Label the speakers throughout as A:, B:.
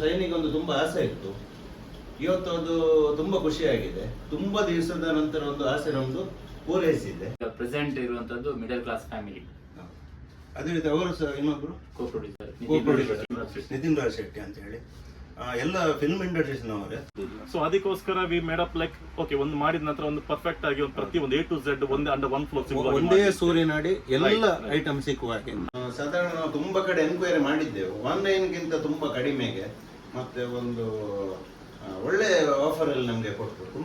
A: ಶೈನಿಗೆ ಒಂದು ತುಂಬಾ ಆಸೆ ಇತ್ತು. ಇವತ್ತು ಅದು ತುಂಬಾ ಖುಷಿಯಾಗಿದೆ. ತುಂಬಾ ದಿವಸದ ನಂತರ ಒಂದು ಆಸೆ ನಮ್ದು ಪೂರೈಸಿದೆ.
B: ಪ್ರೆಸೆಂಟ್ ಇರುವಂತದ್ದು ಮಿಡಲ್ ಕ್ಲಾಸ್ ಫ್ಯಾಮಿಲಿ.
A: ಅದೇ ರೀತಿ ಅವರು ಸಹ ಇನ್ನೊಬ್ರು ನಿತಿನ್ ರಾಜ್ ಶೆಟ್ಟಿ ಅಂತ ಹೇಳಿ ಎಲ್ಲ ಫಿಲ್ಮ್ ಇಂಡಸ್ಟ್ರೀಸ್ನವರೇ.
C: ಸೊ ಅದಕ್ಕೋಸ್ಕರ we made up like okay, ಒಂದು ಮಾಡಿದ ನಂತರ ಒಂದು ಪರ್ಫೆಕ್ಟ್ ಆಗಿ ಒಂದು ಪ್ರತಿ ಒಂದು A to Z ಒಂದೇ ಅಂಡರ್ ಒನ್ ಫ್ಲೋರ್
A: ಒಂದೇ ಸೂರಿನಡಿ ಎಲ್ಲ ಐಟಮ್ ಸಿಕ್ಕುವ ಹಾಗೆ. ಸಾಧಾರಣ ನಾವು ತುಂಬಾ ಕಡೆ ಎನ್ಕ್ವೈರಿ ಮಾಡಿದ್ದೆವು. 19ಗಿಂತ ತುಂಬಾ ಕಡಿಮೆಗೆ ಮತ್ತೆ ಒಂದು ಒಳ್ಳೆ ಆಫರ್ ಅಲ್ಲಿ ನಮಗೆ ಕೊಟ್ಟರು.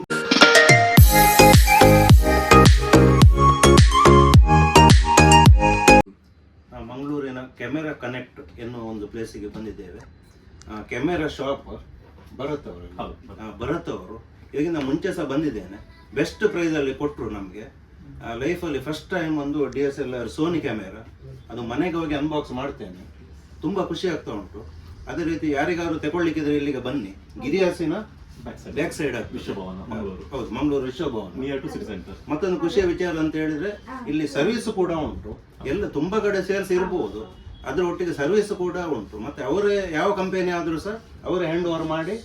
A: ಮಂಗಳೂರಿನ ಕ್ಯಾಮೆರಾ ಕನೆಕ್ಟ್ ಎನ್ನುವ ಒಂದು ಪ್ಲೇಸಿಗೆ ಬಂದಿದ್ದೇವೆ. ಕ್ಯಾಮೆರಾ ಶಾಪ್ ಭರತ್ ಅವರು ಈಗಿನ ಮುಂಚೆ ಸಹ ಬಂದಿದ್ದೇನೆ. ಬೆಸ್ಟ್ ಪ್ರೈಸ್ ಅಲ್ಲಿ ಕೊಟ್ಟರು ನಮಗೆ. ಲೈಫಲ್ಲಿ ಫಸ್ಟ್ ಟೈಮ್ ಒಂದು DSLR ಸೋನಿ ಕ್ಯಾಮೆರಾ, ಅದು ಮನೆಗೆ ಹೋಗಿ ಅನ್ಬಾಕ್ಸ್ ಮಾಡ್ತೇನೆ. ತುಂಬಾ ಖುಷಿ ಆಗ್ತಾ ಉಂಟು. ಅದೇ ರೀತಿ ಯಾರಿಗಾದ್ರು ತಗೊಳ್ಳಿಕ್ಕಿದ್ರೆ ಇಲ್ಲಿಗೆ ಬನ್ನಿ. ಗಿರಿಯಾಸಿನ ಬ್ಯಾಕ್ ಸೈಡ್ ಹೌದು, ಮಂಗಳೂರು ವಿಶ್ವಭವನ ನಿಯರ್ ಟು ಸಿಟಿ ಸೆಂಟರ್. ಮತ್ತೊಂದು ಖುಷಿಯ ವಿಚಾರ ಅಂತ ಹೇಳಿದ್ರೆ ಇಲ್ಲಿ ಸರ್ವಿಸ್ ಕೂಡ ಉಂಟು. ಎಲ್ಲ ತುಂಬಾ ಕಡೆ ಸೇಲ್ಸ್ ಇರಬಹುದು, ಅದ್ರ ಒಟ್ಟಿಗೆ ಸರ್ವಿಸ್ ಕೂಡ ಉಂಟು. ಮತ್ತೆ ಅವರೇ ಯಾವ ಕಂಪನಿ ಆದ್ರೂ ಸಹ ಅವರೇ ಹ್ಯಾಂಡ್ ಓವರ್ ಮಾಡಿ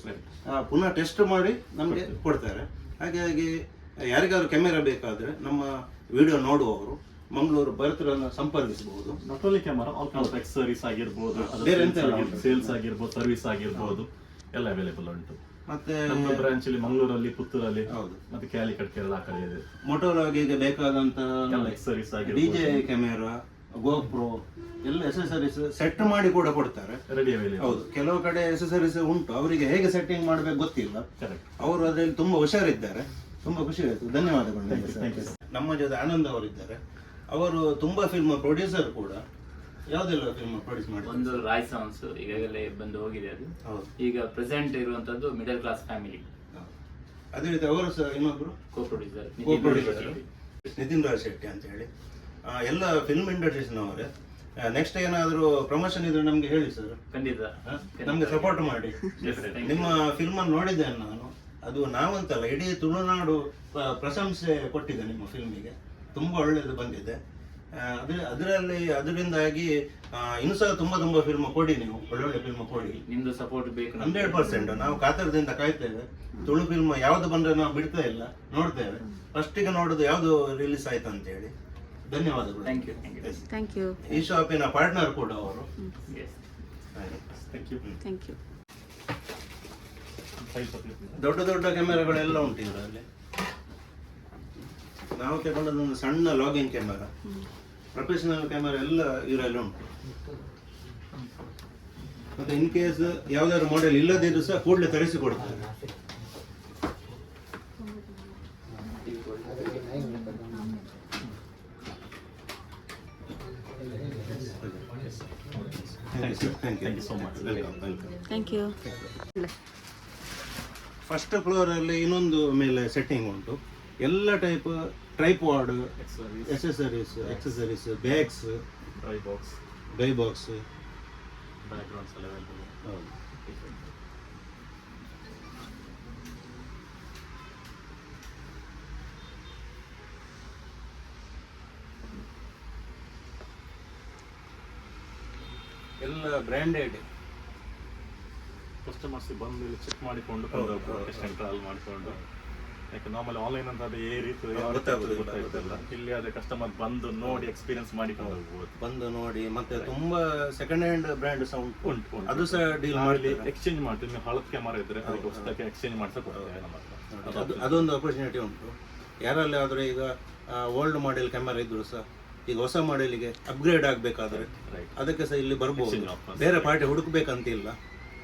A: ಪುನಃ ಟೆಸ್ಟ್ ಮಾಡಿ ನಮಗೆ ಕೊಡ್ತಾರೆ. ಹಾಗಾಗಿ ಯಾರಿಗಾದ್ರೂ ಕ್ಯಾಮೆರಾ ಬೇಕಾದ್ರೆ ನಮ್ಮ ವಿಡಿಯೋ ನೋಡುವವರು ಮಂಗಳೂರು ಭರತರನ್ನು ಸಂಪರ್ಕಿಸಬಹುದು.
C: Not only camera, all kinds of accessories ಆಗಿರಬಹುದು, ಸೇಲ್ಸ್ ಆಗಿರಬಹುದು, ಸರ್ವಿಸ್ ಆಗಿರಬಹುದು, ಎಲ್ಲ ಅವೈಲೇಬಲ್ ಉಂಟು. ಮತ್ತೆ ನಮ್ಮ ಬ್ರಾಂಚ್ ಅಲ್ಲಿ ಮಂಗಳೂರಲ್ಲಿ, ಪುತ್ತೂರಲ್ಲಿ, ಹೌದು, ಮತ್ತೆ ಕ್ಯಾಲಿಕಟ್, ಕೇರಳ ಕಡೆ ಇದೆ.
A: ಮೋಟೋರಾಗೆ ಬೇಕಾದಂತ
C: ಎಕ್ಸೆಸರೀಸ್ ಆಗಿ
A: DJ ಕ್ಯಾಮೆರಾ, ಗೋಪ್ರೋ ಎಲ್ಲ ಎಸೆಸರೀಸ್ ಸೆಟ್ ಮಾಡಿ ಕೂಡ ಕೊಡ್ತಾರೆ.
C: Ready available.
A: ಹೌದು, ಕೆಲವು ಕಡೆ ಎಸೆಸರೀಸ್ ಉಂಟು, ಅವರಿಗೆ ಹೇಗೆ ಸೆಟ್ಟಿಂಗ್ ಮಾಡಬೇಕು ಗೊತ್ತಿಲ್ಲ. ಅವರು ಅದರಲ್ಲಿ ತುಂಬಾ ಹುಷಾರಿದ್ದಾರೆ. ತುಂಬಾ ಖುಷಿ ಆಯ್ತು. ಧನ್ಯವಾದಗಳು. ನಮ್ಮ ಜೊತೆ ಆನಂದ್ ಅವರಿದ್ದಾರೆ. ಅವರು ತುಂಬಾ ಫಿಲ್ಮ್ ಪ್ರೊಡ್ಯೂಸರ್ ಕೂಡ. ಯಾವ್ದೆಲ್ಲ ಫಿಲ್ಮ್ ಪ್ರೊಡ್ಯೂಸ್ ಮಾಡಿ?
B: ಒಂದು ರಾಯ್ ಸಾಂಗ್ಸ್ ಈಗಾಗಲೇ ಬಂದು ಹೋಗಿದೆ. ಅದು ಈಗ ಪ್ರೆಸೆಂಟ್ ಇರುವಂತದ್ದು ಮಿಡಲ್ ಕ್ಲಾಸ್ ಫ್ಯಾಮಿಲಿ.
A: ಅದೇ ರೀತಿ ಅವರು ಸಹ ಇನ್ನೊಬ್ರು
B: ಕೋ-ಪ್ರೊಡ್ಯೂಸರ್
A: ನಿತಿನ್ ರಾಜ್ ಶೆಟ್ಟಿ ಅಂತ ಹೇಳಿ ಎಲ್ಲ ಫಿಲ್ಮ್ ಇಂಡಸ್ಟ್ರೀಸ್ನವರೇ. ನೆಕ್ಸ್ಟ್ ಏನಾದರೂ ಪ್ರಮೋಷನ್ ಇದ್ರೆ ನಮ್ಗೆ ಹೇಳಿ ಸರ್.
B: ಖಂಡಿತ
A: ನಮ್ಗೆ ಸಪೋರ್ಟ್ ಮಾಡಿ. ನಿಮ್ಮ ಫಿಲ್ಮ್ ಅನ್ನು ನೋಡಿದ್ದೇನೆ ನಾನು. ಅದು ನಾವಂತಲ್ಲ, ಇಡೀ ತುಳುನಾಡು ಪ್ರಶಂಸೆ ಕೊಟ್ಟಿದೆ ನಿಮ್ಮ ಫಿಲ್ಮಿಗೆ. ತುಂಬಾ ಒಳ್ಳೇದು ಬಂದಿದೆ. ಅದರಿಂದಾಗಿ ಇನ್ನು ಸಹ ತುಂಬಾ ಫಿಲ್ಮ್ ಕೊಡಿ, ನೀವು ಒಳ್ಳೊಳ್ಳೆ ಫಿಲ್ಮ್ ಕೊಡಿ.
B: ನಿಮ್ದು ಸಪೋರ್ಟ್ ಬೇಕು.
A: 100% ನಾವು ಕಾತರದಿಂದ ಕಾಯ್ತೇವೆ. ತುಳು ಫಿಲ್ಮ್ ಯಾವ್ದು ಬಂದ್ರೆ ನಾವು ಬಿಡ್ತಾ ಇಲ್ಲ, ನೋಡ್ತೇವೆ. ಫಸ್ಟಿಗೆ ನೋಡೋದು ಯಾವ್ದು ರಿಲೀಸ್ ಆಯ್ತು ಅಂತ ಹೇಳಿ. ಧನ್ಯವಾದಗಳು.
D: Thank you.
A: ಈ ಶಾಪಿನ ಪಾರ್ಟ್ನರ್ ಕೂಡ ಅವರು. ದೊಡ್ಡ ದೊಡ್ಡ ಕ್ಯಾಮೆರಾಗಳೆಲ್ಲ ಉಂಟು ಇದರಲ್ಲಿ. ನಾವು ತಗೊಂಡದೊಂದು ಸಣ್ಣ ಲಾಗಿಂಗ್ ಕ್ಯಾಮೆರಾ, ಪ್ರೊಫೆಷನಲ್ ಕ್ಯಾಮೆರಾ ಎಲ್ಲ ಇದರಲ್ಲಿ ಉಂಟು. ಮತ್ತೆ ಇನ್ ಕೇಸ್ ಯಾವ್ದಾದ್ರು ಮಾಡೆಲ್ ಇಲ್ಲದಿದ್ರು ಸಹ ಕೂಡಲೇ ತರಿಸಿಕೊಡ್ತಾರೆ. ಫಸ್ಟ್ ಫ್ಲೋರ್ ಅಲ್ಲಿ ಇನ್ನೊಂದು ಮೇಲೆ ಸೆಟ್ಟಿಂಗ್ ಉಂಟು. ಎಲ್ಲ type tripod, accessories, bags, dry box,
C: backgrounds ಎಲ್ಲ ಅವೈಲೇಬಲ್.
A: ಹೌದು. ಎಲ್ಲ ಬ್ರ್ಯಾಂಡೆಡ್.
C: ಕಸ್ಟಮರ್ಸ್ ಬಂದು ಚೆಕ್ ಮಾಡಿಕೊಂಡು ಟ್ರಯಲ್ ಮಾಡಿಕೊಂಡು, ಯಾಕೆ ನಾರ್ಮಲ್ ಆನ್ಲೈನ್ ಅಂತ ಅದು ಏ ರೀತಿ ಗೊತ್ತಾಗ್ತಲ್ಲ. ಇಲ್ಲಿ ಅದೇ ಕಸ್ಟಮರ್ ಬಂದು ನೋಡಿ ಎಕ್ಸ್ಪೀರಿಯನ್ಸ್ ಮಾಡಿಕೊಂಡು ಹೋಗ್ಬೋದು.
A: ಬಂದು ನೋಡಿ. ಮತ್ತೆ ತುಂಬಾ ಸೆಕೆಂಡ್ ಹ್ಯಾಂಡ್ ಬ್ರ್ಯಾಂಡ್ ಸಹ ಉಂಟು, ಅದು ಸಹ ಡೀಲ್ ಮಾಡಿ
C: ಎಕ್ಸ್ಚೇಂಜ್ ಮಾಡ್ತೀವಿ. ನೀವು ಹಳತ್ ಕ್ಯಾಮರಾ ಇದ್ರೆ ಅದಕ್ಕೆ ಹೊಸದಕ್ಕೆ ಎಕ್ಸ್ಚೇಂಜ್ ಮಾಡ್ತಾ ಕೊಡ್ತೇವೆ ನಮ್ಮ ಹತ್ರ.
A: ಅದೊಂದು ಅಪರ್ಚುನಿಟಿ ಉಂಟು. ಯಾರಲ್ಲಿ ಆದ್ರೆ ಈಗ ಓಲ್ಡ್ ಮಾಡೆಲ್ ಕ್ಯಾಮರಾ ಇದ್ರು ಸಹ ಈಗ ಹೊಸ ಮಾಡೆಲ್ಗೆ ಅಪ್ಗ್ರೇಡ್ ಆಗಬೇಕಾದ್ರೆ ಅದಕ್ಕೆ ಸಹ ಇಲ್ಲಿ ಬರ್ಬೋದು. ಬೇರೆ ಪಾರ್ಟಿ ಹುಡುಕ್ಬೇಕಂತಿಲ್ಲ,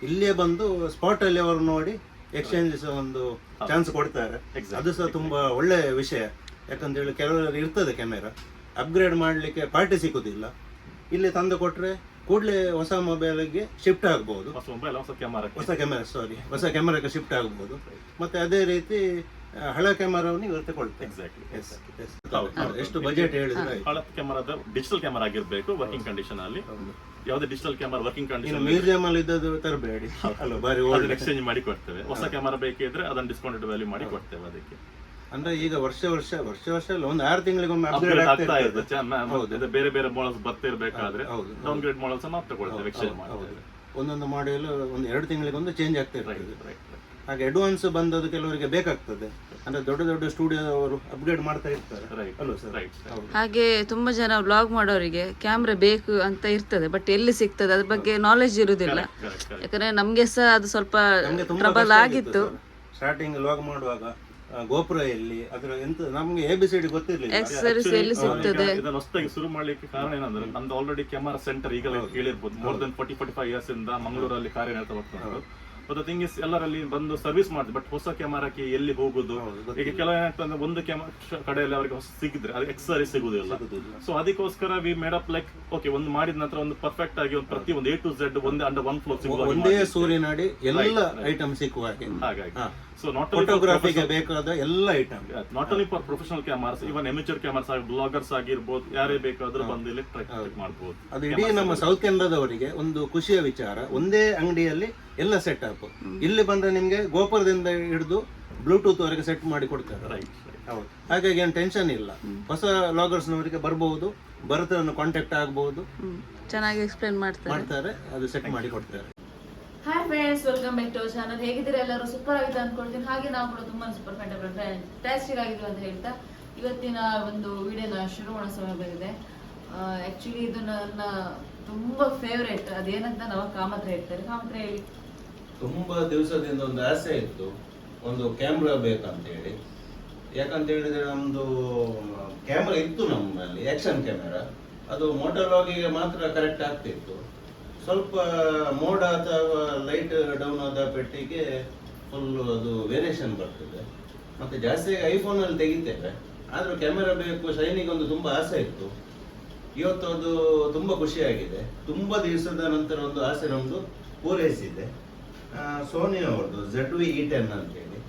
A: ಇಲ್ಲೇ ಬಂದು ಸ್ಪಾಟ್ ಅಲ್ಲಿ ಅವರು ನೋಡಿ ಎಕ್ಸ್ಚೇಂಜ್ ಸಹ ಒಂದು ಚಾನ್ಸ್ ಕೊಡ್ತಾರೆ. ಅದು ಸಹ ತುಂಬಾ ಒಳ್ಳೆ ವಿಷಯ. ಯಾಕಂತ ಹೇಳಿ ಕೆಲವರು ಇರ್ತದೆ ಕ್ಯಾಮೆರಾ ಅಪ್ಗ್ರೇಡ್ ಮಾಡ್ಲಿಕ್ಕೆ ಪಾರ್ಟಿ ಸಿಕ್ಕುದಿಲ್ಲ. ಇಲ್ಲಿ ತಂದು ಕೊಟ್ರೆ ಕೂಡಲೇ ಹೊಸ ಮೊಬೈಲ್ಗೆ ಶಿಫ್ಟ್ ಆಗ್ಬಹುದು, ಹೊಸ ಕ್ಯಾಮರಾಕ್ಕೆ ಶಿಫ್ಟ್ ಆಗ್ಬಹುದು. ಮತ್ತೆ ಅದೇ ರೀತಿ ಹಳೆ ಕ್ಯಾಮರಾವನ್ನು ಇವರು ತಗೊಳ್ತಾರೆ. ಎಷ್ಟು ಬಜೆಟ್ ಹೇಳಿದ್ರೆ?
C: ಹಳೆ ಕ್ಯಾಮರಾದ ಡಿಜಿಟಲ್ ಕ್ಯಾಮರಾ ಆಗಿರ್ಬೇಕು, ವರ್ಕಿಂಗ್ ಕಂಡೀಷನ್ ಅಲ್ಲಿ. ಯಾವುದೇ digital camera working condition
A: museum ಅಲ್ಲಿ ಇದ್ದದ್ದು ತರಬೇಡಿ,
C: ಎಕ್ಸ್ಚೇಂಜ್ ಮಾಡಿ ಕೊಡ್ತೇವೆ. ಹೊಸ ಕ್ಯಾಮರಾ ಬೇಕಿದ್ರೆ ಅದನ್ನ ಡಿಸ್ಕೌಂಟೆಡ್ ವ್ಯಾಲ್ಯೂ ಮಾಡಿ ಕೊಡ್ತೇವೆ. ಅದಕ್ಕೆ
A: ಅಂದ್ರೆ ಈಗ ವರ್ಷ ಅಲ್ಲ, ಒಂದು 6 ತಿಂಗಳಿಗೊಮ್ಮೆ
C: ಅಪ್ಗ್ರೇಡ್ ಆಗ್ತಾ ಇರುತ್ತೆ. ಬೇರೆ ಬೇರೆ ಮಾಡಲ್ಸ್ ಬರ್ತಿರ್ಬೇಕಾದ್ರೆ ಡೌನ್ ಗ್ರೇಡ್ ಮಾಡಲ್ಸ್ ನಾವು ತಗೊಳ್ತೇವೆ, ಎಕ್ಸ್ಚೇಂಜ್ ಮಾಡ್ತೇವೆ.
A: ಒಂದೊಂದು ಮಾಡೆಲ್ ಒಂದು 2 ತಿಂಗಳಿಗೊಂದು ಚೇಂಜ್ ಆಗ್ತಾ ಇರ್ತದೆ. ಹಾಗೆ ಅಡ್ವಾನ್ಸ್ ಬಂದದ್ದು ಕೆಲವರಿಗೆ ಬೇಕಾಗ್ತದೆ, ಅಂದ್ರೆ ದೊಡ್ಡ ದೊಡ್ಡ ಸ್ಟುಡಿಯೋದವರು ಅಪ್ಗ್ರೇಡ್ ಮಾಡ್ತಾ ಇರ್ತಾರೆ ಅಲ್ವಾ ಸರ್?
D: ಹಾಗೆ ತುಂಬಾ ಜನ ವ್ಲಾಗ್ ಮಾಡೋರಿಗೆ ಕ್ಯಾಮ್ರಾ ಬೇಕು ಅಂತ ಇರ್ತದೆ, ಬಟ್ ಎಲ್ಲಿ ಸಿಗ್ತದೆ ಅದ್ರ ಬಗ್ಗೆ ನಾಲೆಜ್ ಇರುವುದಿಲ್ಲ. ಯಾಕಂದ್ರೆ ನಮ್ಗೆ ಸಹ ಅದು ಸ್ವಲ್ಪ ಟ್ರಬಲ್ ಆಗಿತ್ತು.
A: ಸ್ಟಾರ್ಟಿಂಗ್ ವ್ಲಾಗ್ ಮಾಡುವಾಗ ಗೋಪುರ ಎಲ್ಲಿ, ಅದ್ರ ಎಂತ ನಮ್ಗೆ ABCD ಗೊತ್ತಿರ್ಲಿಲ್ಲ.
D: ಎಕ್ಸಸರೀಸ್ ಎಲ್ಲಿ ಸಿಗ್ತದೆ
C: ಇದನ್ನ ಹೊಸದಾಗಿ ಶುರು ಮಾಡ್ಲಿಕ್ಕೆ ಕಾರಣ ಏನಂದ್ರೆ ನಮ್ದು ಆಲ್ರೆಡಿ ಕ್ಯಾಮರಾ ಸೆಂಟರ್ ಈಗಲೇ ಕೇಳಿರ್ಬೋದು, ಮೋರ್ ದನ್ 40-45 ಇಯರ್ಸ್ ಇಂದ ಮಂಗಳೂರಲ್ಲಿ ಕಾರ್ಯನಿರತ ಬರ್ತಾರೆ. ಬಟ್ ಥಿಂಗ್ ಇಸ್ ಎಲ್ಲರಲ್ಲಿ ಬಂದು ಸರ್ವಿಸ್ ಮಾಡಿದ್ರು, ಬಟ್ ಹೊಸ ಕ್ಯಾಮರಾಕ್ಕೆ ಎಲ್ಲಿ ಹೋಗುದು, ಈಗ ಕೆಲವೇನಾಗ್ತದೆ ಒಂದು ಕ್ಯಾಮರಾ ಕಡೆಯಲ್ಲಿ ಅವರಿಗೆ ಹೊಸ ಸಿಗಿದ್ರೆ ಅದು ಎಕ್ಸರಿ ಸಿಗುದಿಲ್ಲ. ಸೊ ಅದಕ್ಕೋಸ್ಕರ we made up like okay, ಒಂದು ಮಾಡಿದ ನಂತರ ಒಂದು ಪರ್ಫೆಕ್ಟ್ ಆಗಿ ಒಂದು ಪ್ರತಿ ಒಂದು A to Z ಒಂದೇ ಅಂಡರ್ ಒನ್ ಫ್ಲೋರ್ ಸಿಗುವ,
A: ಒಂದೇ ಸೂರ್ಯನಾಡಿ ಎಲ್ಲ ಐಟಮ್ ಸಿಕ್ಕುವ ಹಾಗೆ.
C: ಹಾಗಾಗಿ ಸೊ ನಾಟ್
A: ಫೋಟೋಗ್ರಫಿಗೆ ಬೇಕಾದ ಎಲ್ಲ item,
C: not only for professional cameras, even amateur cameras ಆಗಿ ಬ್ಲಾಗರ್ಸ್ ಆಗಿರ್ಬೋದು, ಯಾರೇ ಬೇಕಾದ್ರೂ ಬಂದು ಇಲ್ಲಿ ಟ್ರೈ ಮಾಡಬಹುದು.
A: ಅದು ಇಡೀ ನಮ್ಮ ಸೌತ್ ಕೆನಡಾದವರಿಗೆ ಒಂದು ಖುಷಿಯ ವಿಚಾರ, ಒಂದೇ ಅಂಗಡಿಯಲ್ಲಿ ಎಲ್ಲ ಸೆಟ್ ಅಪ್. ಇಲ್ಲಿ ಬಂದ್ರೆ ನಿಮ್ಗೆ ಗೋಪುರದಿಂದ ಹಿಡಿದು ಬ್ಲೂಟೂತ್ ವರೆಗೆ ಸೆಟ್ ಮಾಡಿ ಕೊಡ್ತಾರೆ. ಹಾಗಾಗಿ ಏನು ಟೆನ್ಷನ್ ಇಲ್ಲ. ಹೊಸ ವ್ಲಾಗರ್ಸ್ನವರಿಗೆ ಬರ್ಬಹುದು, ಭರತರನ್ನು ಕಾಂಟ್ಯಾಕ್ಟ್ ಆಗಬಹುದು,
D: ಚೆನ್ನಾಗಿ ಎಕ್ಸ್ಪ್ಲೇನ್ ಮಾಡ್ತಾರೆ,
A: ಅದು ಸೆಟ್ ಮಾಡಿ ಕೊಡ್ತಾರೆ.
D: Hi friends, welcome back to our channel. ಹೇಗಿದ್ದೀರಾ ಎಲ್ಲರೂ? ಸೂಪರ್ ಆಗಿದೆ ಅನ್ಕೊಳ್ತೀನಿ. ಹಾಗೆ ನಾವು ಕೂಡ ತುಂಬಾ ಸೂಪರ್ ಫ್ಯಾಂಟಾಸ್ಟಿಕ್ ಆಗಿದ್ವಿ ಅಂತ ಹೇಳ್ತಾ ಇವತ್ತಿನ ಒಂದು ವಿಡಿಯೋನ ಶುರು ಮಾಡೋ ಸಮಯ ಬಂದಿದೆ. ಆಕ್ಚುಲಿ ಇದು ನನ್ನ ತುಂಬಾ ಫೇವ್ರೇಟ್, ಅದೇನಂತ ನಾವು ಕಾಮತ್ರ ಹೇಳ್ತಾರೆ. ಕಾಮತ್ರ ಹೇಳಿ.
A: ತುಂಬಾ ದಿವಸದಿಂದ ಒಂದು ಆಸೆ ಇತ್ತು, ಒಂದು ಕ್ಯಾಮ್ರಾ ಬೇಕಂತ ಹೇಳಿ. ಯಾಕಂತ ಹೇಳಿದ್ರೆ ನಮ್ದು ಕ್ಯಾಮ್ರಾ ಇತ್ತು ನಮ್ಮಲ್ಲಿ, ಆಕ್ಷನ್ ಕ್ಯಾಮೆರಾ. ಅದು ಮೋಟೋಲಾಗಿಗೆ ಮಾತ್ರ ಕರೆಕ್ಟ್ ಆಗ್ತಿತ್ತು. ಸ್ವಲ್ಪ ಮೋಡ ಅಥವಾ ಲೈಟ್ ಡೌನ್ ಆದ ಪೆಟ್ಟಿಗೆ ಫುಲ್ ಅದು ವೇರಿಯೇಷನ್ ಬರ್ತದೆ. ಮತ್ತೆ ಜಾಸ್ತಿ ಐಫೋನಲ್ಲಿ ತೆಗಿತೇವೆ, ಆದ್ರೂ ಕ್ಯಾಮೆರಾ ಬೇಕು, ಶೈನಿಗೆ ಒಂದು ತುಂಬಾ ಆಸೆ ಇತ್ತು. ಇವತ್ತು ಅದು ತುಂಬಾ ಖುಷಿಯಾಗಿದೆ. ತುಂಬಾ ದಿವಸದ ನಂತರ ಒಂದು ಆಸೆ ನಮ್ದು ಪೂರೈಸಿದೆ. ಸೋನಿ ಅವ್ರದ್ದು ZV-E10 ಅಂತೇಳಿ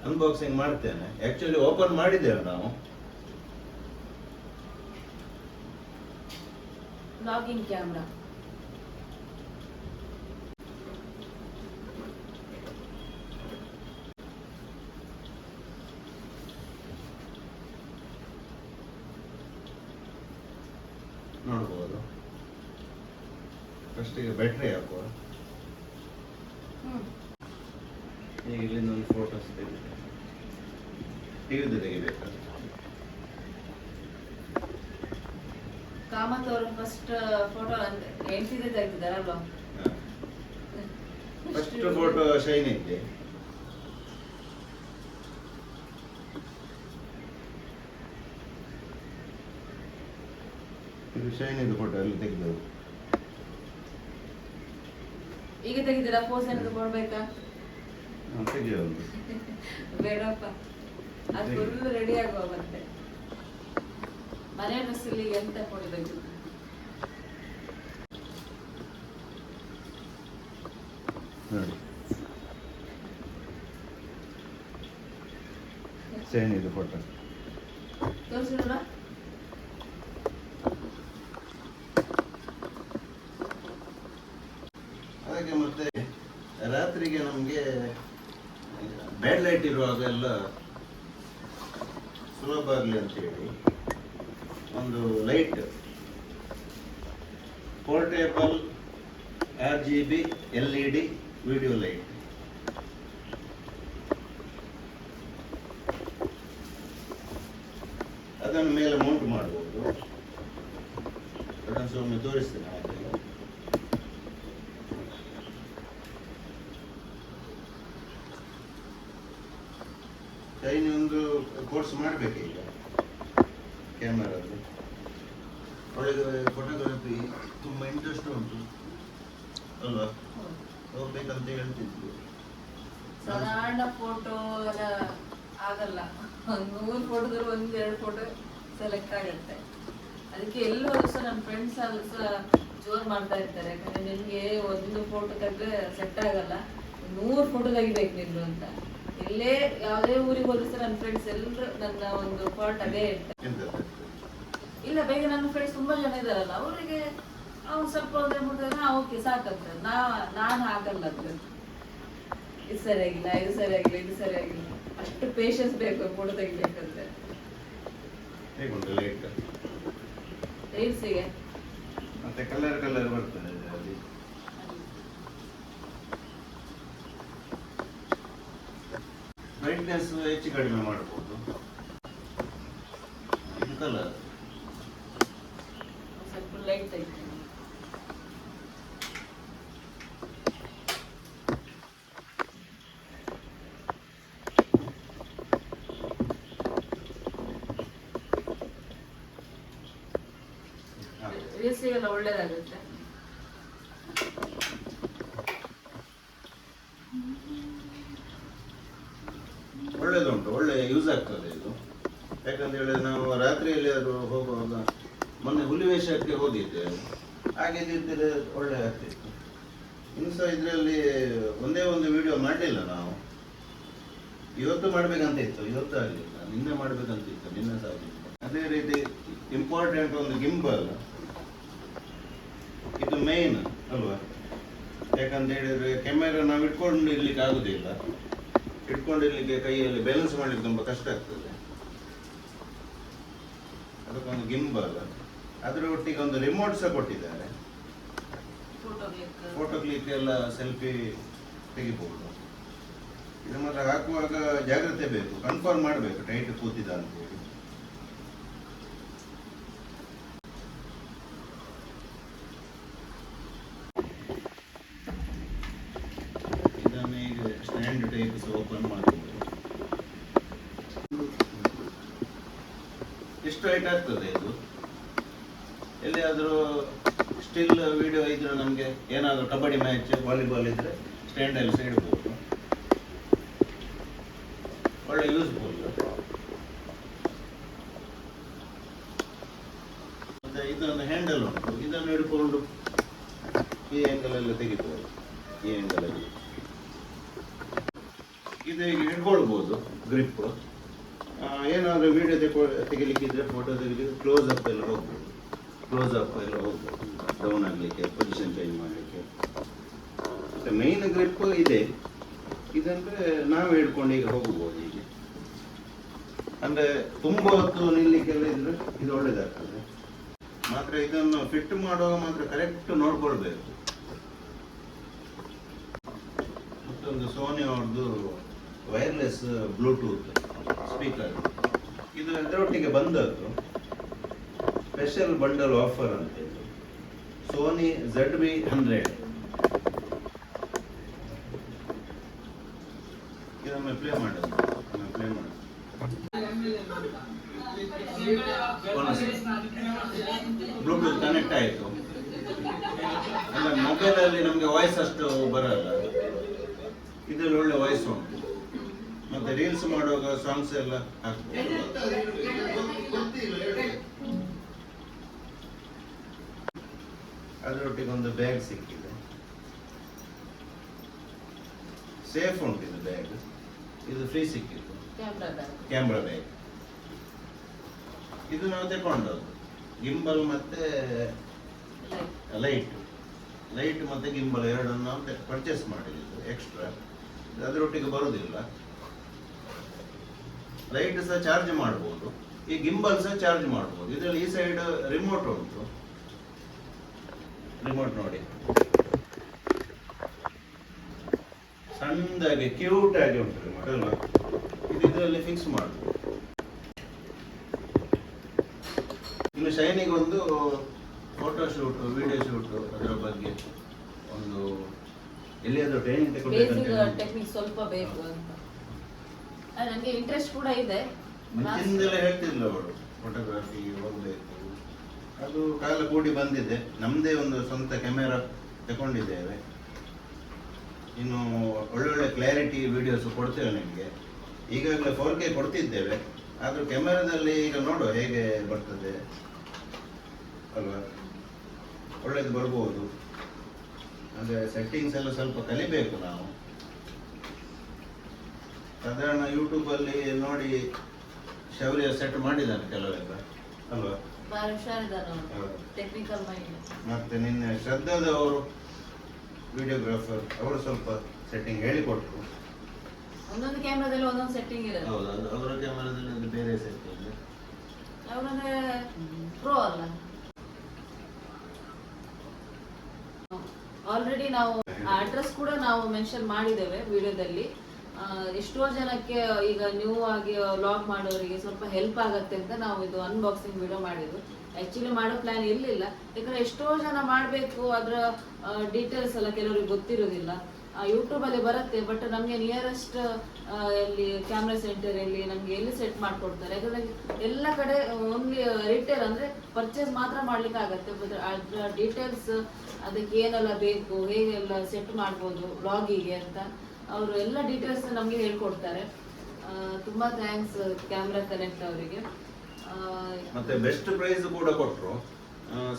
A: ಅನ್ಬಾಕ್ಸಿಂಗ್ ಮಾಡ್ತೇನೆ. ಆಕ್ಚುಲಿ ಓಪನ್ ಮಾಡಿದ್ದೇವೆ ನಾವು.
D: ವ್ಲಾಗಿಂಗ್ ಕ್ಯಾಮ್ರಾ
A: ನೋಡ್ಬೋದು. ಫಸ್ಟಿಗೆ ಬ್ಯಾಟ್ರಿ ಹಾಕುವ. ಈಗ ಇಲ್ಲಿಂದ ಒಂದು ಫೋಟೋಸ್ ತೆಗೆದು ತೆಗಿಬೇಕು.
D: ಕಾಮತ್ ಅವರು ಫಸ್ಟ್ ಫೋಟೋ ಎಂಟಿದೆ ತೆಗೆದಿದ್ದಾರಲ್ವ?
A: ಫಸ್ಟ್ ಫೋಟೋ ಶೈನ್ ಇದೆ. ಇದು ಶೈನ್ ಇದು ಫೋಟೋ ಅಲ್ಲಿ ತೆಗೆದವು.
D: ಈಗ ತೆಗೆದಿರಾ? ಪೋಸ್ ಏನಾದ್ರು ಕೊಡ್ಬೇಕಾ?
A: ತೆಗೆಯೋದು
D: ಬೇಡಪ್ಪ, ಅದು ಫುಲ್ ರೆಡಿ ಆಗುವ. ಮತ್ತೆ ಮನೆ ಡ್ರೆಸ್ಸಲ್ಲಿ ಎಂತ ಫೋಟೋ ತೆಗೆದು
A: ನೋಡಿ. ಶೈನ್ ಇದು ಫೋಟೋ
D: ತೋರಿಸಿದ್ರ?
A: ಹಾಗೆ ಮತ್ತೆ ರಾತ್ರಿಗೆ ನಮಗೆ ಬ್ಯಾಡ್ ಲೈಟ್ ಇರುವಾಗ ಎಲ್ಲ ಸುಲಭ ಆಗಲಿ ಅಂತೇಳಿ ಒಂದು light, portable RGB LED video light. ಅದನ್ನು ಮೇಲೆ ಮೌಂಟ್ ಮಾಡಬಹುದು. ಅದನ್ನು ಒಮ್ಮೆ ತೋರಿಸ್ತೇನೆ. ಹಾಗೆ ಶೈನಿ ಒಂದು ಕೋರ್ಸ್ ಮಾಡಬೇಕು ಈಗ ಕ್ಯಾಮರಾದಲ್ಲಿ. ಒಳಗೆ ಫೋಟೋಗ್ರಫಿ ತುಂಬ ಇಂಟ್ರೆಸ್ಟ್ ಉಂಟು ಅಲ್ವಾ? ಹೋಗ್ಬೇಕಂತ ಹೇಳ್ತಿದ್ವಿ.
D: ಸಾಧಾರಣ ಫೋಟೋ ಎಲ್ಲ ಆಗಲ್ಲ, 100 ಫೋಟೋದ್ರು 1-2 ಫೋಟೋ ಸೆಲೆಕ್ಟ್ ಆಗುತ್ತೆ. ಅದಕ್ಕೆ ಎಲ್ಲೂ ಸಹ ನನ್ನ ಫ್ರೆಂಡ್ಸ್ ಆದ್ರೂ ಸಹ ಜೋರ್ ಮಾಡ್ತಾ ಇರ್ತಾರೆ. ಯಾಕಂದ್ರೆ ನಿನ್ಗೆ ಒಂದು ಫೋಟೋ ತೆಗೆದ್ರೆ ಸೆಟ್ ಆಗಲ್ಲ, 100 ಫೋಟೋ ತೆಗಿಬೇಕು ನೀನು ಅಂತ. ಎಲ್ಲೇ ಯಾವುದೇ ಊರಿಗೆ ಹೋದ್ರೆ ಸಹ ನನ್ನ ಫ್ರೆಂಡ್ಸ್ ಎಲ್ಲರೂ ನನ್ನ ಒಂದು ಪಾರ್ಟ್ ಅದೇ ಇರ್ತಾರೆ. ಇಲ್ಲ, ಬೇಗ ನನ್ನ ಫ್ರೆಂಡ್ಸ್ ತುಂಬಾ ಜನ ಇದಾರಲ್ಲ, ಅವರಿಗೆ ಅವ್ನು ಸ್ವಲ್ಪ ಹೋದ್ರೆ ಮುಟ್ಟಿದ್ರೆ ಓಕೆ ಸಾಕಂತ. ನಾನು ಆಗಲ್ಲ. ಅದು ಇದು ಸರಿಯಾಗಿಲ್ಲ, ಇದು ಸರಿಯಾಗಿಲ್ಲ, ಇದು ಸರಿಯಾಗಿಲ್ಲ, ಅಷ್ಟು ಪೇಷನ್ಸ್ ಬೇಕು ಫೋಟೋ ತೆಗಿಬೇಕಂದ್ರೆ.
A: ಮತ್ತೆ ಕಲರ್ ಬರ್ತದೆ ಅಲ್ಲಿ. ಬ್ರೈಟ್ನೆಸ್ ಹೆಚ್ಚು ಕಡಿಮೆ ಮಾಡ್ಬೋದು. ಇದು ಕಲರ್
D: ಸ್ವಲ್ಪ ಲೈಟ್ ಐತೆ. ರೇಸಿಗೆಲ್ಲ ಒಳ್ಳೇದಾಗುತ್ತೆ.
A: ಒಳ್ಳೇದುಂಟು, ಒಳ್ಳೆ ಯೂಸ್ ಆಗ್ತದೆ ಇದು. ಯಾಕಂತ ಹೇಳಿದ್ರೆ ನಾವು ರಾತ್ರಿಯಲ್ಲಿ ಅದು ಹೋಗುವಾಗ ಮೊನ್ನೆ ಹುಲಿವೇಷಕ್ಕೆ ಹೋಗಿದ್ದೆ, ಹಾಗೆ ಇದ್ದಿದ್ರೆ ಒಳ್ಳೆ ಆಗ್ತಿತ್ತು. ಇನ್ನು ಸಹ ಇದರಲ್ಲಿ ಒಂದೇ ಒಂದು ವಿಡಿಯೋ ಮಾಡಲಿಲ್ಲ ನಾವು. ಇವತ್ತು ಮಾಡ್ಬೇಕಂತ ಇತ್ತು, ಇವತ್ತು ಆಗಲಿಲ್ಲ. ನಿನ್ನೆ ಮಾಡ್ಬೇಕಂತ ಇತ್ತು, ನಿನ್ನೆ ಸಹ ಆಗಲಿಲ್ಲ. ಅದೇ ರೀತಿ ಇಂಪಾರ್ಟೆಂಟ್ ಒಂದು ಗಿಂಬಲ್, ಇದು ಮೇನ್ ಅಲ್ವಾ? ಯಾಕಂತ ಹೇಳಿದ್ರೆ ಕ್ಯಾಮೆರಾ ನಾವು ಇಟ್ಕೊಂಡು ಇರ್ಲಿಕ್ಕೆ ಆಗುದಿಲ್ಲ, ಇಟ್ಕೊಂಡಿರ್ಲಿಕ್ಕೆ ಕೈಯಲ್ಲಿ ಬ್ಯಾಲೆನ್ಸ್ ಮಾಡ್ಲಿಕ್ಕೆ ತುಂಬಾ ಕಷ್ಟ ಆಗ್ತದೆ. ಅದಕ್ಕೊಂದು ಗಿಂಬಲ್, ಅದರ ಒಟ್ಟಿಗೆ ಒಂದು ರಿಮೋಟ್ ಸಹ ಕೊಟ್ಟಿದ್ದಾರೆ. ಫೋಟೋ ಕ್ಲಿಕ್ ಎಲ್ಲ ಸೆಲ್ಫಿ ತೆಗಿಬಹುದು. ಇದು ಮಾತ್ರ ಹಾಕುವಾಗ ಜಾಗ್ರತೆ ಬೇಕು, ಕನ್ಫರ್ಮ್ ಮಾಡಬೇಕು ಟೈಟ್ ಕೂತಿದ ಅಂತ ಹೇಳಿ. ಇದನ್ನು ಈಗ ಸ್ಟ್ಯಾಂಡ್ ಟೈಪ್ ಓಪನ್ ಮಾಡಬಹುದು. ಎಷ್ಟು ಹೈಟ್ ಆಗ್ತದೆ ಇದು. ಎಲ್ಲಿಯಾದರೂ ಸ್ಟಿಲ್ ವಿಡಿಯೋ ಇದ್ರೆ ನಮಗೆ ಏನಾದರೂ ಕಬಡ್ಡಿ ಮ್ಯಾಚ್, ವಾಲಿಬಾಲ್ ಇದ್ರೆ ಸ್ಟ್ಯಾಂಡ್ ಅಲ್ಲಿ ಸಹ ಇಡ್ಬೋದು. ಒಳ್ಳೆ ಯೂಸ್ಫುಲ್. ಮತ್ತೆ ಇದೊಂದು ಹ್ಯಾಂಡಲ್ ಉಂಟು, ಇದನ್ನು ಹಿಡ್ಕೊಂಡು ಈ ಆಂಗಲ್ ಎಲ್ಲ ತೆಗಿಬೋದು. ಈ ಆಂಗಲ್ ಅಲ್ಲಿ ಇದು ಈಗ ಹಿಡ್ಕೊಳ್ಬೋದು ಗ್ರಿಪ್. ಏನಾದರೂ ವಿಡಿಯೋ ತೆಗಿಲಿಕ್ಕಿದ್ರೆ, ಫೋಟೋ ತೆಗಿಲಿಕ್ಕೆ ಕ್ಲೋಸ್ ಅಪ್ ಎಲ್ಲ ಹೋಗ್ಬೋದು. ಡೌನ್ ಆಗಲಿಕ್ಕೆ, ಪೊಸಿಷನ್ ಚೇಂಜ್ ಮಾಡಲಿಕ್ಕೆ. ಮತ್ತು ಮೇನ್ ಗ್ರಿಪ್ ಇದೆ. ಇದಂದರೆ ನಾವು ಹಿಡ್ಕೊಂಡು ಈಗ ಹೋಗ್ಬೋದು. ಹೀಗೆ ಅಂದರೆ ತುಂಬ ಹೊತ್ತು ನಿಲ್ಲಲಿಕ್ಕೆಲ್ಲ ಇದ್ರೆ ಇದು ಒಳ್ಳೇದಾಗ್ತದೆ. ಮಾತ್ರ ಇದನ್ನು ಫಿಟ್ ಮಾಡುವಾಗ ಮಾತ್ರ ಕರೆಕ್ಟ್ ನೋಡ್ಕೊಳ್ಬೇಕು. ಮತ್ತೊಂದು ಸೋನಿ ಅವ್ರದ್ದು ವೈರ್ಲೆಸ್ ಬ್ಲೂಟೂತ್ ಸ್ಪೀಕರ್, ಇದು ಅದರೊಟ್ಟಿಗೆ ಬಂದದ್ದು ಸ್ಪೆಷಲ್ ಬಂಡಲ್ ಆಫರ್ ಅಂತ ಹೇಳಿ. ಸೋನಿ ZV-100 ಇದೊಮ್ಮೆ ಪ್ಲೇ ಮಾಡೋದು. ಬ್ಲೂಟೂತ್ ಕನೆಕ್ಟ್ ಆಯಿತು. ಅಲ್ಲ, ಮೊಬೈಲಲ್ಲಿ ನಮಗೆ ವಾಯ್ಸ್ ಅಷ್ಟು ಬರಲ್ಲ, ಇದರಲ್ಲಿ ಒಳ್ಳೆ ವಾಯ್ಸ್ ಉಂಟು. ಮತ್ತೆ ರೀಲ್ಸ್ ಮಾಡುವಾಗ ಸಾಂಗ್ಸ್ ಎಲ್ಲ ಹಾಕ್ಬೋದು. ಅದರೊಟ್ಟಿಗೆ ಒಂದು ಬ್ಯಾಗ್ ಸಿಕ್ಕಿದೆ, ಸೇಫ್ ಉಂಟು ಇದು ಬ್ಯಾಗ್. ಇದು ಫ್ರೀ ಸಿಕ್ಕಿತ್ತು, ಕ್ಯಾಮ್ರಾ ಬ್ಯಾಗ್. ಇದು ನಾವು ತಗೊಂಡದ್ದು ಗಿಂಬಲ್ ಮತ್ತೆ ಲೈಟ್ ಮತ್ತೆ ಗಿಂಬಲ್ ಎರಡನ್ನು ನಾವು ಪರ್ಚೇಸ್ ಮಾಡಿದ್ದು ಎಕ್ಸ್ಟ್ರಾ. ಅದರೊಟ್ಟಿಗೆ ಬರುವುದಿಲ್ಲ. ಲೈಟ್ ಸಹ ಚಾರ್ಜ್ ಮಾಡ್ಬೋದು, ಈ ಗಿಂಬಲ್ ಸಹ ಚಾರ್ಜ್ ಮಾಡ್ಬೋದು. ಇದರಲ್ಲಿ ಈ ಸೈಡ್ ರಿಮೋಟ್ ಉಂಟು, ರಿಮೋಟ್ ನೋಡಿ ಸಣ್ಣದಾಗಿ ಕ್ಯೂಟ್ ಆಗಿ ಉಂಟು ರಿಮೋಟ್ ಅಲ್ವಾ? ಇದು ಇದರಲ್ಲಿ ಫಿಕ್ಸ್ ಮಾಡ್ಬೋದು. ಇನ್ನು ಶೈನಿಗೆ ಒಂದು ಫೋಟೋ ಶೂಟ್, ವಿಡಿಯೋ ಶೂಟ್, ಅದರ ಬಗ್ಗೆ ಒಂದು ಎಲ್ಲಿಯಾದ್ರೂ ಟ್ರೈನಿಂಗ್ ತಗೊಳ್ಬೇಕಂತ
D: ಟೆಕ್ನಿಕ್ ಸ್ವಲ್ಪ ಬೇಕು ಅಂತ ನನಗೆ ಇಂಟ್ರೆಸ್ಟ್ ಕೂಡ ಇದೆ.
A: ಮುಂಚಿಂದಲೇ ಹೇಳ್ತಿದ್ಲು ಅವಳು ಫೋಟೋಗ್ರಫಿ ಹೋಗ್ಬೇಕು. ಅದು ಕಾಲ ಕೂಡಿ ಬಂದಿದೆ. ನಮ್ಮದೇ ಒಂದು ಸ್ವಂತ ಕ್ಯಾಮೆರಾ ತಗೊಂಡಿದ್ದೇವೆ. ಇನ್ನು ಒಳ್ಳೊಳ್ಳೆ ಕ್ಲಾರಿಟಿ ವಿಡಿಯೋಸ್ ಕೊಡ್ತೇವೆ ನಿಮಗೆ. ಈಗಾಗಲೇ 4K ಕೊಡ್ತಿದ್ದೇವೆ. ಆದರೂ ಕ್ಯಾಮೆರಾದಲ್ಲಿ ಈಗ ನೋಡುವ ಹೇಗೆ ಬರ್ತದೆ ಅಲ್ವಾ? ಒಳ್ಳೇದು ಬರ್ಬೋದು. ಅಂದರೆ ಸೆಟ್ಟಿಂಗ್ಸ್ ಎಲ್ಲ ಸ್ವಲ್ಪ ಕಲಿಬೇಕು ನಾವು. ಸಾಧಾರಣ ಯೂಟ್ಯೂಬಲ್ಲಿ ನೋಡಿ ಶೌರ್ಯ ಸೆಟ್ ಮಾಡಿದ್ದಾನೆ ಕೆಲವೆಲ್ಲ ಅಲ್ವಾ? ಮತ್ತೆ ನಿನ್ನೆ ಶ್ರದ್ಧಾದವರು ವಿಡಿಯೋಗ್ರಾಫರ್ ಅವರು ಸ್ವಲ್ಪ ಸೆಟ್ಟಿಂಗ್ ಹೇಳಿಕೊಟ್ರು.
D: ಒಂದೊಂದು ಕ್ಯಾಮೆರಾದಲ್ಲಿ ಒಂದೊಂದು ಸೆಟ್ಟಿಂಗ್ ಇದೆ.
A: ಹೌದು, ಅವರ ಕ್ಯಾಮೆರಾದಲ್ಲಿ ಒಂದು ಬೇರೆ ಸೆಟ್ಟಿಂಗ್.
D: ಅವರಂದ್ರೆ ಪ್ರೋ ಅಲ್ಲ. ಆಲ್ರೆಡಿ ನಾವು ಅಡ್ರೆಸ್ ಕೂಡ ನಾವು ಮೆನ್ಷನ್ ಮಾಡಿದ್ದೇವೆ ವಿಡಿಯೋದಲ್ಲಿ. ಎಷ್ಟೋ ಜನಕ್ಕೆ ಈಗ ನ್ಯೂ ಆಗಿ ವ್ಲಾಗ್ ಮಾಡೋರಿಗೆ ಸ್ವಲ್ಪ ಹೆಲ್ಪ್ ಆಗತ್ತೆ ಅಂತ ನಾವು ಇದು ಅನ್ಬಾಕ್ಸಿಂಗ್ ವಿಡಿಯೋ ಮಾಡಿದ್ದು. ಆಕ್ಚುಲಿ ಮಾಡೋ ಪ್ಲಾನ್ ಇರಲಿಲ್ಲ, ಯಾಕಂದ್ರೆ ಎಷ್ಟೋ ಜನ ಮಾಡಬೇಕು, ಅದರ ಡೀಟೇಲ್ಸ್ ಎಲ್ಲ ಕೆಲವರಿಗೆ ಗೊತ್ತಿರೋದಿಲ್ಲ. ಯೂಟ್ಯೂಬಲ್ಲಿ ಬರುತ್ತೆ, ಬಟ್ ನಮಗೆ ನಿಯರೆಸ್ಟ್ ಎಲ್ಲಿ ಕ್ಯಾಮ್ರಾ ಸೆಂಟರ್ ಎಲ್ಲಿ ನಮಗೆ ಎಲ್ಲಿ ಸೆಟ್ ಮಾಡಿಕೊಡ್ತಾರೆ. ಯಾಕಂದರೆ ಎಲ್ಲ ಕಡೆ ಓನ್ಲಿ ರಿಟೇಲ್ ಅಂದರೆ ಪರ್ಚೇಸ್ ಮಾತ್ರ ಮಾಡ್ಲಿಕ್ಕೆ ಆಗುತ್ತೆ, ಬಟ್ ಅದರ ಡೀಟೇಲ್ಸ್ ಅದಕ್ಕೆ ಏನೆಲ್ಲ ಬೇಕು, ಹೇಗೆಲ್ಲ ಸೆಟ್ ಮಾಡ್ಬೋದು ವ್ಲಾಗಿಗೆ ಅಂತ ಅವರು ಎಲ್ಲ ಡೀಟೇಲ್ಸ್ ನಮಗೆ ಹೇಳ್ಕೊಡ್ತಾರೆ. ತುಂಬ ಥ್ಯಾಂಕ್ಸ್ ಕ್ಯಾಮ್ರಾ ಕನೆಕ್ಟ್ ಅವರಿಗೆ.
A: ಮತ್ತೆ ಬೆಸ್ಟ್ ಪ್ರೈಸ್ ಕೂಡ ಕೊಟ್ಟರು.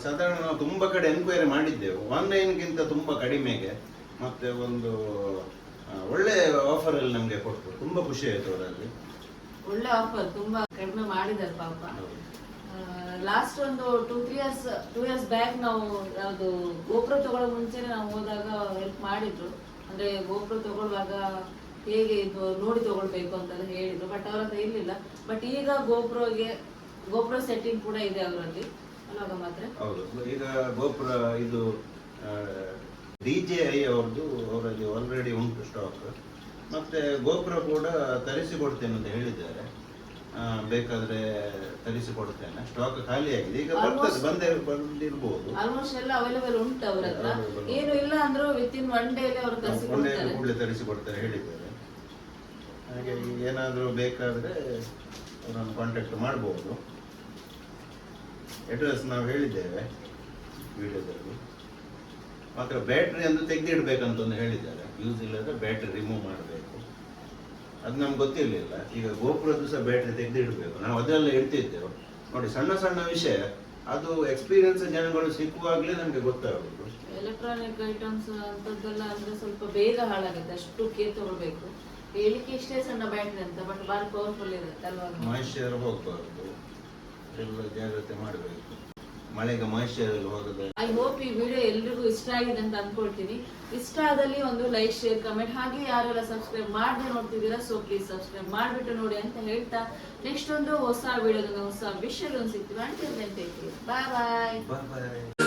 A: ಸಾಧಾರಣ ನಾವು ತುಂಬ ಕಡೆ ಎನ್ಕ್ವೈರಿ ಮಾಡಿದ್ದೆವು, ಆನ್ಲೈನ್ಗಿಂತ ತುಂಬ ಕಡಿಮೆಗೆ ಮತ್ತೆ ಒಂದು ಒಳ್ಳೆ ಆಫರ್ ಅಲ್ಲಿ ನಮಗೆ ಕೊಟ್ಟರು. ತುಂಬಾ ಖುಷಿ ಆಯ್ತು ಅವರಲ್ಲಿ.
D: ಒಳ್ಳೆ ಆಫರ್, ತುಂಬಾ ಕಡಿಮೆ ಮಾಡಿದ್ದಾರೆ ಪಾಪ. ಲಾಸ್ಟ್ ಒಂದು 2 ಇಯರ್ಸ್ ಬ್ಯಾಕ್ ನಾವು ಅದು ಗೋಪುರ ತಗೊಳ್ಳೋ ಮುಂಚೆನೆ ನಾವು ಹೋದಾಗ ಹೆಲ್ಪ್ ಮಾಡಿದ್ರು. ಅಂದ್ರೆ ಗೋಪುರ ತಗೊಳ್ಳುವಾಗ ಹೇಗೆ ಇದು ನೋಡಿ ತಗೊಳ್ಬೇಕು ಅಂತೆಲ್ಲ ಹೇಳಿದ್ರು, ಬಟ್ ಅವ್ರ ಹತ್ರ ಇರ್ಲಿಲ್ಲ. ಬಟ್ ಈಗ ಗೋಪುರ ಸೆಟ್ಟಿಂಗ್ ಕೂಡ ಇದೆ ಅವರಲ್ಲಿ ಅಲ್ವಾಗ ಮಾತ್ರ.
A: ಹೌದು, ಈಗ ಗೋಪುರ ಇದು DJI ಅವ್ರದ್ದು ಅವರಲ್ಲಿ ಆಲ್ರೆಡಿ ಉಂಟು ಸ್ಟಾಕ್. ಮತ್ತೆ ಗೋಪುರ ಕೂಡ ತರಿಸಿಕೊಡ್ತೇನೆ ಅಂತ ಹೇಳಿದ್ದಾರೆ. ಬೇಕಾದ್ರೆ ತರಿಸಿಕೊಡ್ತೇನೆ, ಸ್ಟಾಕ್ ಖಾಲಿ ಆಗಿದೆ, ಈಗ ಬರ್ತದೆ, ಬಂದಿರ್ಬೋದು.
D: ಆಲ್ಮೋಸ್ಟ್ ಎಲ್ಲ ಅವೈಲೇಬಲ್ ಉಂಟು ಅವ್ರ ಹತ್ರ. ಏನು ಇಲ್ಲ ಅಂದ್ರೂ ವಿತಿನ್ 1 ಡೇ ಅವರು
A: ಕೂಡಲೇ ತರಿಸಿಕೊಡ್ತಾರೆ ಹೇಳಿದ್ದಾರೆ. ಹಾಗೆ ಏನಾದರೂ ಬೇಕಾದ್ರೆ ಅವರನ್ನು ಕಾಂಟ್ಯಾಕ್ಟ್ ಮಾಡಬಹುದು. ಅಡ್ರೆಸ್ ನಾವು ಹೇಳಿದ್ದೇವೆ ವಿಡಿಯೋದಲ್ಲಿ. ಮಾತ್ರ ಬ್ಯಾಟ್ರಿ ಒಂದು ತೆಗೆದಿಡ್ಬೇಕಂತ ಒಂದು ಹೇಳಿದ್ದಾರೆ. ಯೂಸ್ ಇಲ್ಲದ್ರೆ ಬ್ಯಾಟ್ರಿ ರಿಮೂವ್ ಮಾಡಬೇಕು, ಅದು ನಮ್ಗೆ ಗೊತ್ತಿರಲಿಲ್ಲ. ಈಗ ಗೋಪುರದ್ದು ಸಹ ಬ್ಯಾಟ್ರಿ ತೆಗೆದಿಡಬೇಕು, ನಾವು ಅದೆಲ್ಲ ಇಡ್ತಿದ್ದೆವು. ನೋಡಿ, ಸಣ್ಣ ಸಣ್ಣ ವಿಷಯ ಅದು ಎಕ್ಸ್ಪೀರಿಯನ್ಸ್ ಜನಗಳು ಸಿಕ್ಕುವಾಗಲೇ ನಮಗೆ ಗೊತ್ತಾಗೋದು.
D: ಎಲೆಕ್ಟ್ರಾನಿಕ್ ಐಟಮ್ಸ್ ಅಂತದ್ದೆಲ್ಲ ಅಂದ್ರೆ ಸ್ವಲ್ಪ ಬೇಗ ಹಾಳಾಗುತ್ತೆ, ಅಷ್ಟು ಕೇರ್ ತಗೊಳ್ಬೇಕು. ಹೇಳಿಕೆ ಇಷ್ಟೇ ಸಣ್ಣ ಬ್ಯಾಟ್ರಿ ಅಂತ, ಬಟ್ ಬಾರಿ ಪವರ್ಫುಲ್ ಇರುತ್ತೆ ಅಲ್ವಾ.
A: ಮಾಯಿಶ್ಚರ್ ಹೋಗಬಾರ್ದು, ಎಲ್ಲ ಜಾಗ್ರತೆ ಮಾಡಬೇಕು. ಮಳೆಗೆ ಮಾಯಿಶ್ಚರ್ ಎಲ್ಲ ಹೋಗದೆ.
D: ಐ ಹೋಪ್ ಈ ವಿಡಿಯೋ ಎಲ್ರಿಗೂ ಇಷ್ಟ ಆಗಿದೆ ಅಂತ ಅನ್ಕೊಳ್ತೀನಿ. ಇಷ್ಟ ಆದಲ್ಲಿ ಒಂದು ಲೈಕ್, ಶೇರ್, ಕಮೆಂಟ್, ಹಾಗೆ ಯಾರೆಲ್ಲ ಸಬ್ಸ್ಕ್ರೈಬ್ ಮಾಡದೆ ನೋಡ್ತಿದ್ದೀರಾ ಸೊ ಪ್ಲೀಸ್ ಸಬ್ಸ್ಕ್ರೈಬ್ ಮಾಡಿಬಿಟ್ಟು ನೋಡಿ ಅಂತ ಹೇಳ್ತಾ ನೆಕ್ಸ್ಟ್ ಒಂದು ಹೊಸ ವಿಡಿಯೋದ ಹೊಸ ವಿಷಯದಲ್ಲಿ ಸಿಗ್ತೀವಿ. ಬಾಯ್ ಬಾಯ್.